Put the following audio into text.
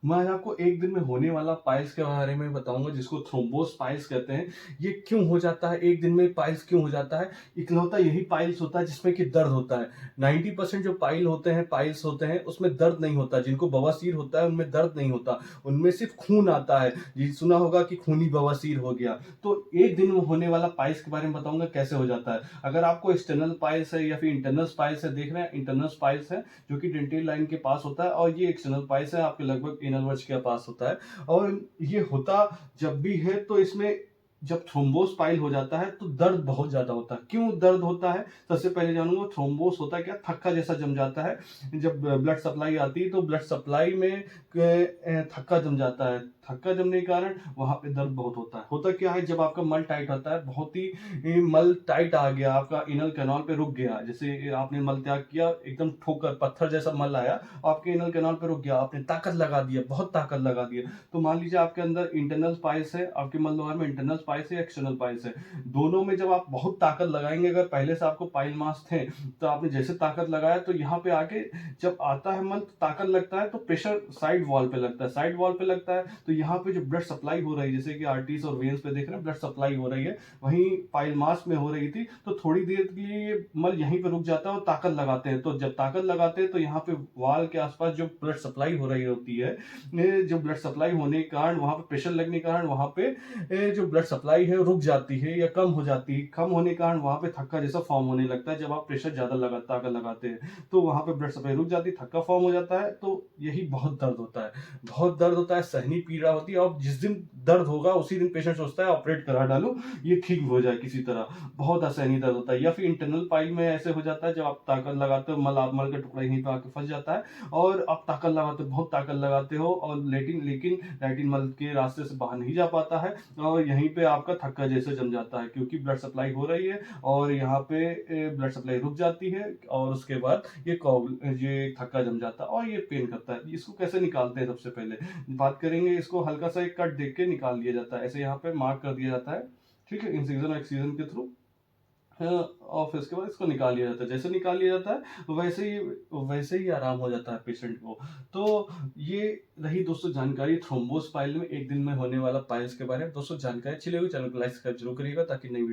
मैं आज आपको एक दिन में होने वाला पाइल्स के बारे में बताऊँगा जिसको थ्रोम्बोस पाइल्स कहते हैं। ये क्यों हो जाता है? एक दिन में पाइल्स क्यों हो जाता है? इकलौता यही पाइल्स होता है जिसमें कि दर्द होता है। 90% जो पाइल्स होते हैं उसमें दर्द नहीं होता। जिनको बवासीर होता है उनमें दर्द नहीं होता। उनमें सिर्फ़ खून आता है। ये सुना होगा कि खूनी बवासीर हो गया। तो एक दिन में होने वाला पाइल्स के बारे में बताऊँगा कैसे हो जाता है। अगर आपको एक्सटर्नल पाइल्स है या फिर इंटरनल पाइल्स है, देख रहे हैं इंटरनल पाइल्स है जो कि डेंटेल लाइन के पास होता है, और ये एक्सटर्नल पाइल्स है आपके लगभग एनल वर्ज के पास होता है। और ये होता जब भी है तो इसमें जब थ्रोम्बोस पाइल हो जाता है तो दर्द बहुत ज्यादा होता है। क्यों दर्द होता है? सबसे पहले जानूंगा थ्रोम्बोस होता है क्या? थक्का जैसा जम जाता है। जब ब्लड सप्लाई आती है तो ब्लड सप्लाई में थक्का जम जाता है। थक्का जमने के कारण वहां पे दर्द बहुत होता है। होता क्या है, जब आपका मल टाइट होता है, बहुत ही मल टाइट आ गया, आपका इनल कैनाल पे रुक गया, जैसे आपने मल त्याग किया, एकदम ठोकर पत्थर जैसा मल आया, आपके इनल कैनाल पे रुक गया, आपने ताकत लगा दिया, बहुत ताकत लगा दिया, तो मान लीजिए आपके अंदर इंटरनल स्पाइस है, आपके मल द्वार में इंटरनल स्पाइस है, एक्सटर्नल स्पाइस है। दोनों में जब आप बहुत ताकत लगाएंगे, अगर पहले से आपको पाइल मास थे तो आपने जैसे ताकत लगाया तो यहाँ पे आके जब आता है मल, ताकत लगता है तो प्रेशर साइड वॉल पे लगता है। साइड वॉल पे लगता है तो यहाँ पे जो ब्लड सप्लाई हो रही है, जैसे कि आर्टरीज और वेन्स पे देख रहे हैं ब्लड सप्लाई हो रही है, वहीं पाइल मास में हो रही थी, तो थोड़ी देर के लिए ये मल यहीं पे रुक जाता है और ताकत लगाते हैं। तो जब ताकत लगाते हैं तो यहाँ पे वाल के आसपास जो ब्लड सप्लाई हो रही होती है, जो ब्लड सप्लाई होने के कारण, वहां पे प्रेशर लगने के कारण वहां पे जो ब्लड सप्लाई है रुक जाती है या कम हो जाती है। कम होने के कारण वहां पे थक्का जैसा फॉर्म होने लगता है। जब आप प्रेशर ज्यादा ताकत लगाते हैं तो वहां पे ब्लड सप्लाई रुक जाती है, थक्का फॉर्म हो जाता है। तो यही बहुत दर्द होता है, बहुत दर्द होता है, सहनी पीड़ा होती है। और जिस दिन दर्द होगा उसी दिन पेशेंट सोचता है ऑपरेट करा डालू, ये ठीक हो जाए किसी तरह। बहुत असहनीय दर्द होता है। या फिर इंटरनल पाइल में ऐसे हो जाता है, जब आप ताकत लगाते हो, मल का टुकड़ा यहीं पे आके फंस जाता है और आप ताकत लगाते हो, बहुत ताकत लगाते हो, और लेकिन लैटिन मल के रास्ते से बाहर नहीं जा पाता है, और यहीं पे आपका थक्का जैसे जम जाता है, क्योंकि ब्लड सप्लाई हो रही है और यहाँ पे ब्लड सप्लाई रुक जाती है, और उसके बाद ये थक्का जम जाता है और ये पेन करता है। इसको कैसे निकालते हैं? सबसे पहले बात करेंगे, इसको हल्का सा एक कट देख के निकाल लिया जाता है। ऐसे यहाँ पे मार्क कर दिया जाता है, ठीक है, इंसिजन और एक्सीजन के थ्रू। और फिर उसके बाद इसको निकाल लिया जाता है। जैसे निकाल लिया जाता है वैसे ही आराम हो जाता है पेशेंट को। तो ये रही दोस्तों जानकारी थ्रोम्बोस पाइल में एक दिन में होने वाला पाइल्स के बारे में। दोस्तों जानकारी अच्छी लगी चैनल को लाइक सब्सक्राइब जरूर करिएगा, ताकि नई